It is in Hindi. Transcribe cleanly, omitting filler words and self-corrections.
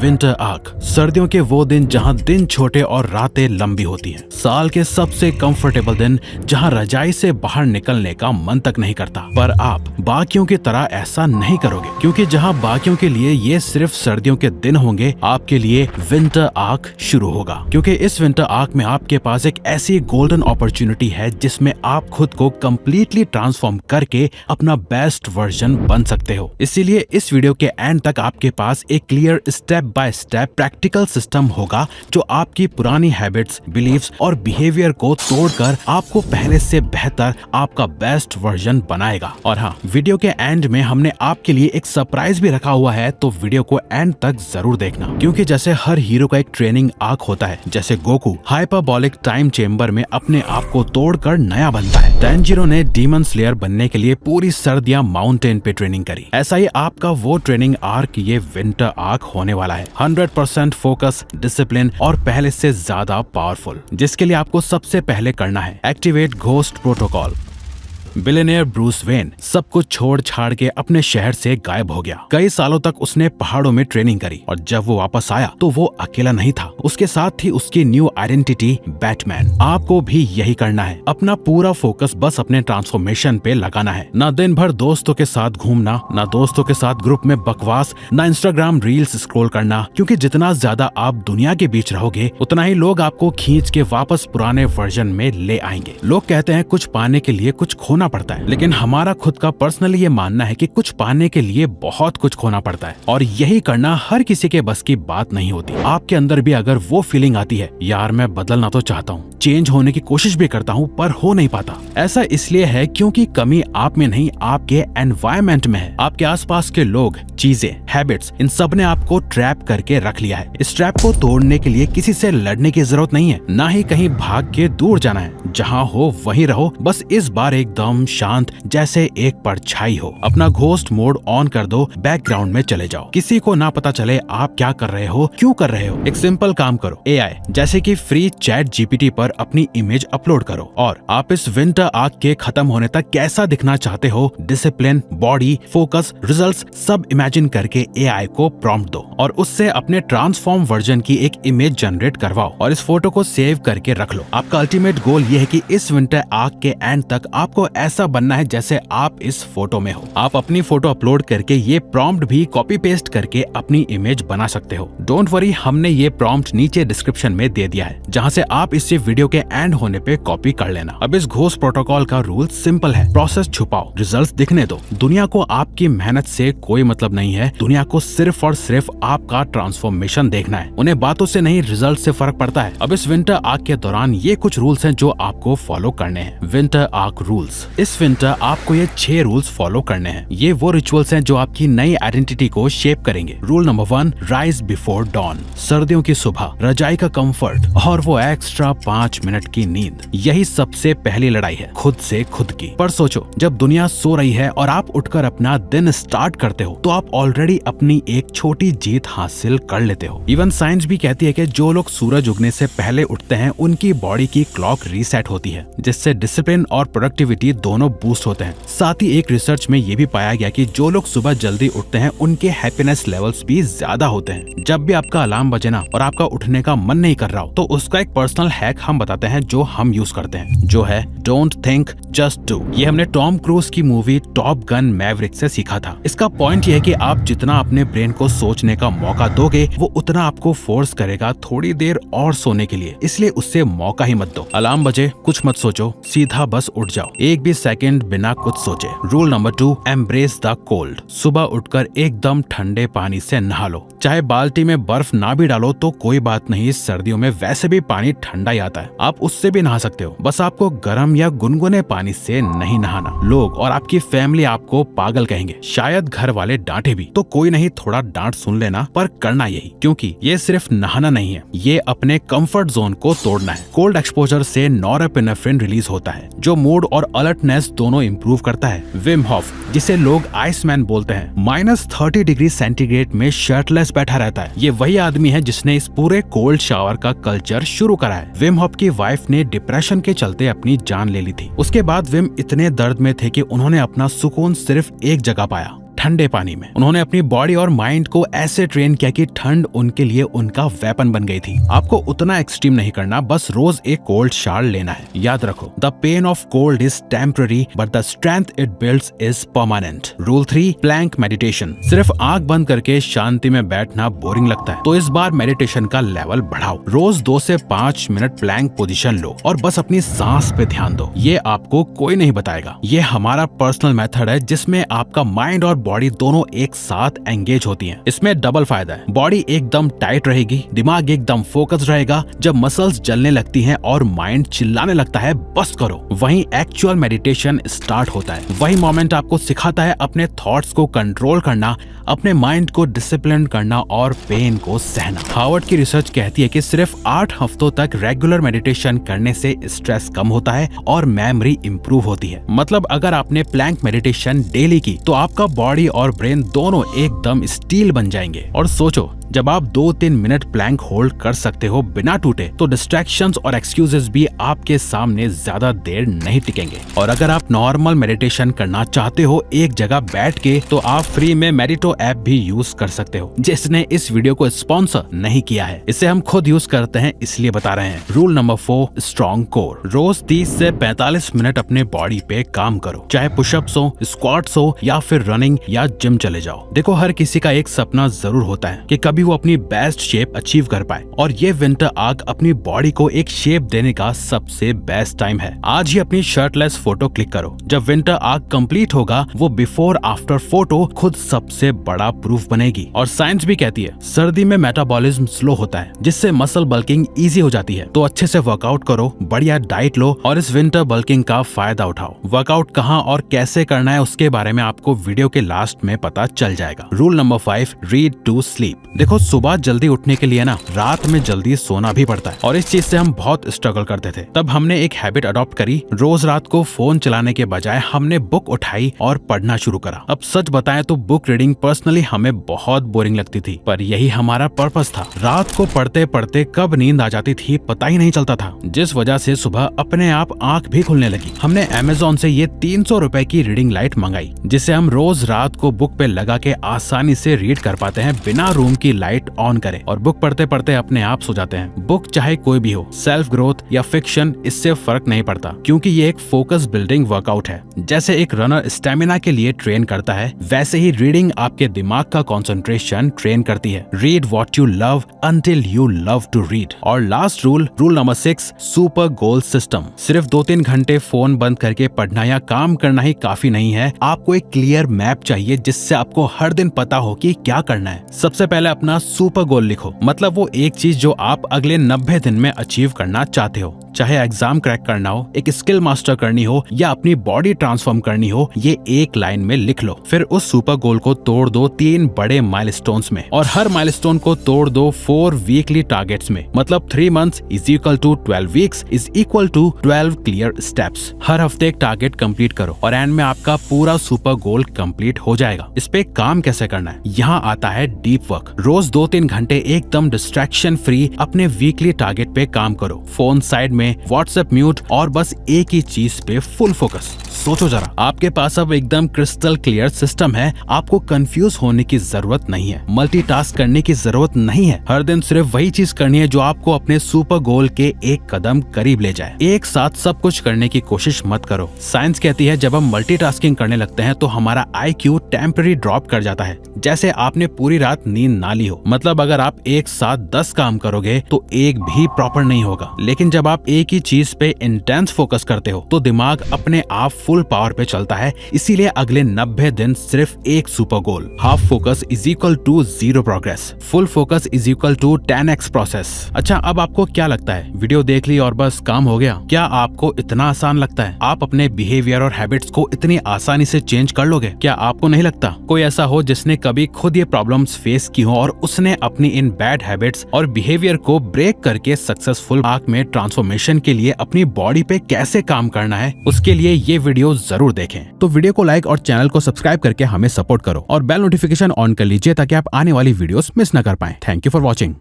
विंटर आर्क, सर्दियों के वो दिन जहां दिन छोटे और रातें लंबी होती हैं। साल के सबसे कंफर्टेबल दिन जहां रजाई से बाहर निकलने का मन तक नहीं करता। पर आप बाकियों की तरह ऐसा नहीं करोगे, क्योंकि जहां बाकियों के लिए ये सिर्फ सर्दियों के दिन होंगे, आपके लिए विंटर आर्क शुरू होगा। क्योंकि इस विंटर आर्क में आपके पास एक ऐसी गोल्डन अपॉर्चुनिटी है जिसमें आप खुद को कंप्लीटली ट्रांसफॉर्म करके अपना बेस्ट वर्जन बन सकते हो। इसीलिए इस वीडियो के एंड तक आपके पास एक clear step by step practical system होगा जो आपकी पुरानी हैबिट्स, बिलीव्स और बिहेवियर को तोड़कर आपको पहले से बेहतर आपका बेस्ट वर्जन बनाएगा। और हाँ, वीडियो के एंड में हमने आपके लिए एक सरप्राइज भी रखा हुआ है, तो वीडियो को एंड तक जरूर देखना। क्योंकि जैसे हर हीरो का एक ट्रेनिंग आर्क होता है, जैसे गोकू हाइपरबॉलिक टाइम चेंबर में अपने आप को तोड़कर नया बनता है, टैंजिरो ने डीमन स्लेयर बनने के लिए पूरी सर्दियां माउंटेन पे ट्रेनिंग करी। ऐसा ही आपका वो ट्रेनिंग आर्क ये विंटर आर्क होने वाला है। 100% फोकस, डिसिप्लिन और पहले से ज्यादा पावरफुल, जिसके लिए आपको सबसे पहले करना है activate ghost protocol. Billionaire Bruce Wayne सब कुछ छोड़ छाड़ के अपने शहर से गायब हो गया। कई सालों तक उसने पहाड़ों में ट्रेनिंग करी और जब वो वापस आया तो वो अकेला नहीं था, उसके साथ थी उसकी न्यू आइडेंटिटी बैटमैन। आपको भी यही करना है, अपना पूरा फोकस बस अपने ट्रांसफॉर्मेशन पे लगाना है। ना दिन भर दोस्तों के साथ घूमना, ना दोस्तों के साथ ग्रुप में बकवास, ना इंस्टाग्राम रील्स स्क्रॉल करना, क्योंकि जितना ज्यादा आप दुनिया के बीच रहोगे उतना ही लोग आपको खींच के वापस पुराने वर्जन में ले आएंगे। लोग कहते हैं कुछ पाने के लिए कुछ खोना पड़ता है, लेकिन हमारा खुद का पर्सनली ये मानना है कि कुछ पाने के लिए बहुत कुछ खोना पड़ता है, और यही करना हर किसी के बस की बात नहीं होती। आपके अंदर भी अगर वो फीलिंग आती है, यार मैं बदलना तो चाहता हूँ, चेंज होने की कोशिश भी करता हूँ पर हो नहीं पाता, ऐसा इसलिए है क्योंकि कमी आप में नहीं, आपके एनवायरमेंट में है। आपके आसपास के लोग, चीजें, हैबिट्स, इन सब ने आपको ट्रैप करके रख लिया है। इस ट्रैप को तोड़ने के लिए किसी से लड़ने की जरूरत नहीं है, ना ही कहीं भाग के दूर जाना है। जहाँ हो वहीं रहो, बस इस बार एकदम शांत, जैसे एक परछाई हो। अपना घोस्ट मोड ऑन कर दो, बैकग्राउंड में चले जाओ, किसी को ना पता चले आप क्या कर रहे हो, क्यों कर रहे हो। एक सिंपल काम करो, एआई जैसे कि फ्री चैट जीपीटी पर अपनी इमेज अपलोड करो और आप इस विंटर आर्क के खत्म होने तक कैसा दिखना चाहते हो, डिसिप्लिन, बॉडी, फोकस, रिजल्ट्स सब इमेजिन करके एआई को प्रॉम्प्ट दो और उससे अपने ट्रांसफॉर्म वर्जन की एक इमेज जनरेट करवाओ और इस फोटो को सेव करके रख लो। आपका अल्टीमेट गोल ये है कि इस विंटर आर्क के एंड तक आपको ऐसा बनना है जैसे आप इस फोटो में हो। आप अपनी फोटो अपलोड करके ये प्रॉम्प्ट भी कॉपी पेस्ट करके अपनी इमेज बना सकते हो। डोंट वरी, हमने ये प्रॉम्प्ट नीचे डिस्क्रिप्शन में दे दिया है, जहाँ से आप इसे वीडियो के एंड होने पे कॉपी कर लेना। अब इस घोस्ट प्रोटोकॉल का रूल सिंपल है, प्रोसेस छुपाओ, रिजल्ट्स दिखने दो। दुनिया को आपकी मेहनत से कोई मतलब नहीं है, दुनिया को सिर्फ और सिर्फ आपका ट्रांसफॉर्मेशन देखना है। उन्हें बातों से नहीं, रिजल्ट से फर्क पड़ता है। अब इस विंटर आर्क के दौरान ये कुछ रूल्स हैं जो आपको फॉलो करने हैं। Winter arc rules. इस विंटर आपको ये 6 रूल्स फॉलो करने हैं। ये वो रिचुअल्स हैं जो आपकी नई आइडेंटिटी को शेप करेंगे। Rule number 1, rise before don. सर्दियों की सुबह, रजाई का कंफर्ट और वो एक्स्ट्रा 5 मिनट की नींद, यही सबसे पहली लड़ाई है खुद से खुद की। पर सोचो, जब दुनिया सो रही है और आप उठकर अपना दिन स्टार्ट करते हो तो आप ऑलरेडी अपनी एक छोटी जीत हासिल कर लेते हो। इवन साइंस भी कहती है कि जो लोग सूरज उगने से पहले उठते हैं उनकी बॉडी की क्लॉक रीसेट होती है, जिससे डिसिप्लिन और प्रोडक्टिविटी दोनों बूस्ट होते हैं। साथ ही एक रिसर्च में ये भी पाया गया कि जो लोग सुबह जल्दी उठते हैं उनके हैप्पीनेस लेवल्स भी ज्यादा होते हैं। जब भी आपका अलार्म बजे ना और आपका उठने का मन नहीं कर रहा हो तो उसका एक पर्सनल हैक हम बताते हैं जो हम यूज करते हैं, जो है डोंट थिंक जस्ट डू। ये हमने टॉम क्रूज की मूवी टॉप गन मैवरिक से सीखा था। इसका पॉइंट ये है कि आप जितना अपने ब्रेन को सोचने का मौका दोगे वो उतना आपको फोर्स करेगा थोड़ी देर और सोने के लिए, इसलिए उससे मौका ही मत दो। अलार्म बजे, कुछ मत सोचो, सीधा बस उठ जाओ, एक भी सेकंड बिना कुछ सोचे। Rule number 2, embrace the cold. सुबह उठकर एकदम ठंडे पानी से नहा लो, चाहे बाल्टी में बर्फ ना भी डालो तो कोई बात नहीं, सर्दियों में वैसे भी पानी ठंडा ही आता है, आप उससे भी नहा सकते हो। बस आपको गर्म या गुनगुने पानी से नहीं नहाना। लोग और आपकी फैमिली आपको पागल कहेंगे, शायद घर वाले डांटे भी, तो कोई नहीं, थोड़ा डांट सुन लेना, पर करना यही, क्योंकि ये सिर्फ नहाना नहीं है, ये अपने कंफर्ट जोन को तोड़ना है। कोल्ड एक्सपोजर से नॉरएपिनेफ्रिन रिलीज होता है जो मूड और अलर्टनेस दोनों इंप्रूव करता है। विम हॉफ, जिसे लोग आइसमैन बोलते हैं, -30 डिग्री सेंटीग्रेड में शर्टलेस बैठा रहता है। ये वही आदमी है जिसने इस पूरे कोल्ड शावर का कल्चर शुरू करा है। विम हॉफ की वाइफ ने डिप्रेशन के चलते अपनी जान ले ली थी। उसके बाद विम इतने दर्द में थे कि उन्होंने अपना सुकून सिर्फ एक जगह पाया, ठंडे पानी में। उन्होंने अपनी बॉडी और माइंड को ऐसे ट्रेन किया कि ठंड उनके लिए उनका वेपन बन गई थी। आपको उतना एक्सट्रीम नहीं करना, बस रोज एक कोल्ड शावर लेना है। याद रखो, the pain of cold is temporary but the strength it builds is permanent. Rule 3, plank meditation. सिर्फ आंख बंद करके शांति में बैठना बोरिंग लगता है, तो इस बार मेडिटेशन का लेवल बढ़ाओ। रोज 2 से 5 मिनट प्लैंक पोजीशन लो और बस अपनी सांस पे ध्यान दो। ये आपको कोई नहीं बताएगा, ये हमारा पर्सनल मेथड है जिसमें आपका माइंड और बॉडी दोनों एक साथ एंगेज होती हैं। इसमें डबल फायदा है, बॉडी एकदम टाइट रहेगी, दिमाग एकदम फोकस रहेगा। जब मसल्स जलने लगती हैं और माइंड चिल्लाने लगता है बस करो, वहीं एक्चुअल मेडिटेशन स्टार्ट होता है। वही मोमेंट आपको सिखाता है अपने थॉट्स को कंट्रोल करना, अपने माइंड को डिसिप्लिन करना और पेन को सहना। हार्वर्ड की रिसर्च कहती है कि सिर्फ 8 हफ्तों तक रेगुलर मेडिटेशन करने से स्ट्रेस कम होता है और मेमोरी इंप्रूव होती है। मतलब अगर आपने प्लैंक मेडिटेशन डेली की तो आपका बॉडी और ब्रेन दोनों एकदम स्टील बन जाएंगे। और सोचो, जब आप 2-3 मिनट प्लैंक होल्ड कर सकते हो बिना टूटे, तो डिस्ट्रैक्शंस और एक्सक्यूजेस भी आपके सामने ज्यादा देर नहीं टिकेंगे। और अगर आप नॉर्मल मेडिटेशन करना चाहते हो एक जगह बैठ के, तो आप फ्री में मेडिटो ऐप भी यूज कर सकते हो, जिसने इस वीडियो को स्पॉन्सर नहीं किया है। इसे हम खुद यूज करते हैं इसलिए बता रहे हैं। Rule number 4, strong core. रोज 30 से 45 मिनट अपने बॉडी पे काम करो, चाहे पुशअप्स हो, स्क्वाट्स हो या फिर रनिंग या जिम चले जाओ। देखो, हर किसी का एक सपना जरूर होता है कि कभी वो अपनी बेस्ट शेप अचीव कर पाए, और ये विंटर आग अपनी बॉडी को एक शेप देने का सबसे बेस्ट टाइम है। आज ही अपनी शर्टलेस फोटो क्लिक करो। जब विंटर आग कंप्लीट होगा, वो बिफोर आफ्टर फोटो खुद सबसे बड़ा प्रूफ बनेगी। और साइंस भी कहती है सर्दी में मेटाबॉलिज्म स्लो होता है, जिससे मसल बल्किंग इजी हो जाती है। तो अच्छे से वर्कआउट करो, बढ़िया डाइट लो और इस विंटर बल्किंग का फायदा उठाओ। वर्कआउट कहाँ और कैसे करना है उसके बारे में आपको वीडियो के लास्ट में पता चल जाएगा। Rule number 5, read to sleep. देखो, सुबह जल्दी उठने के लिए ना रात में जल्दी सोना भी पड़ता है, और इस चीज से हम बहुत स्ट्रगल करते थे। तब हमने एक हैबिट अडॉप्ट करी, रोज रात को फोन चलाने के बजाय हमने बुक उठाई और पढ़ना शुरू करा। अब सच बताएं तो बुक रीडिंग पर्सनली हमें बहुत बोरिंग लगती थी, पर यही हमारा पर्पस था। रात को पढ़ते पढ़ते कब नींद आ जाती थी पता ही नहीं चलता था, जिस वजह से सुबह अपने आप आंख भी खुलने लगी। हमने अमेज़न से ये 300 रुपए की रीडिंग लाइट मंगाई, जिसे हम रोज रात को बुक पे लगा के आसानी से रीड कर पाते हैं बिना रूम की लाइट ऑन करे, और बुक पढ़ते पढ़ते अपने आप सो जाते हैं। बुक चाहे कोई भी हो, सेल्फ ग्रोथ या फिक्शन, इससे फर्क नहीं पड़ता, क्योंकि ये एक फोकस बिल्डिंग वर्कआउट है। जैसे एक रनर स्टेमिना के लिए ट्रेन करता है, वैसे ही रीडिंग आपके दिमाग का कंसंट्रेशन ट्रेन करती है। Read what you love until you love to read. और last rule number 6, super goal system. सिर्फ 2-3 घंटे फोन बंद करके पढ़ना या काम करना ही काफी नहीं है, आपको एक क्लियर मैप चाहिए जिससे आपको हर दिन पता हो कि क्या करना है। सबसे पहले अपना सुपर गोल लिखो, मतलब वो एक चीज जो आप अगले 90 दिन में अचीव करना चाहते हो। चाहे एग्जाम क्रैक करना हो, एक स्किल मास्टर करनी हो या अपनी बॉडी ट्रांसफॉर्म करनी हो, ये एक लाइन में लिख लो। फिर उस सुपर गोल को तोड़ दो 3 बड़े माइलस्टोन्स में, और हर माइलस्टोन को तोड़ दो 4 वीकली टारगेट्स में। मतलब 3 months is equal to 12 weeks is equal to 12 clear steps. हर हफ्ते एक टारगेट कंप्लीट करो और एंड में आपका पूरा सुपर गोल कंप्लीट हो जाएगा। इस पे काम कैसे करना है, यहाँ आता है डीप वर्क। रोज 2-3 घंटे एकदम डिस्ट्रैक्शन फ्री अपने वीकली टारगेट पे काम करो। फोन साइड में, व्हाट्सएप म्यूट, और बस एक ही चीज पे फुल फोकस। सोचो जरा, आपके पास अब एकदम क्रिस्टल क्लियर सिस्टम है, आपको कंफ्यूज होने की जरूरत नहीं है, मल्टीटास्क करने की जरूरत नहीं है। हर दिन सिर्फ वही चीज करनी है जो आपको अपने सुपर गोल के एक कदम करीब ले जाए। एक साथ सब कुछ करने की कोशिश मत करो। साइंस कहती है जब हम मल्टीटास्किंग करने लगते हैं तो हमारा IQ टेम्पररी ड्रॉप कर जाता है, जैसे आपने पूरी रात नींद ना ली हो। मतलब अगर आप एक साथ 10 काम करोगे तो एक भी प्रॉपर नहीं होगा, लेकिन जब आप एक ही चीज पे इंटेंस फोकस करते हो तो दिमाग अपने आप फुल पावर पे चलता है। इसीलिए अगले 90 दिन सिर्फ एक super goal. Half focus is equal to 0 progress, full focus is equal to 10x process. अच्छा, अब आपको क्या लगता है, वीडियो देख ली और बस काम हो गया? क्या आपको इतना आसान लगता है? आप अपने बिहेवियर और हैबिट्स को इतनी आसानी से चेंज कर लोगे? क्या आपको नहीं लगता कोई ऐसा हो जिसने कभी खुद ये प्रॉब्लम्स फेस की हो और उसने अपनी इन बैड हैबिट्स और बिहेवियर को ब्रेक करके सक्सेसफुल आर्क में ट्रांसफॉर्मेशन के लिए अपनी बॉडी पे कैसे काम करना है, उसके लिए ये वीडियो जरूर देखें। तो वीडियो को लाइक और चैनल को सब्सक्राइब करके हमें सपोर्ट करो और बेल नोटिफिकेशन ऑन कर लीजिए ताकि आप आने वाली वीडियोस मिस न कर पाएं। Thank you for watching.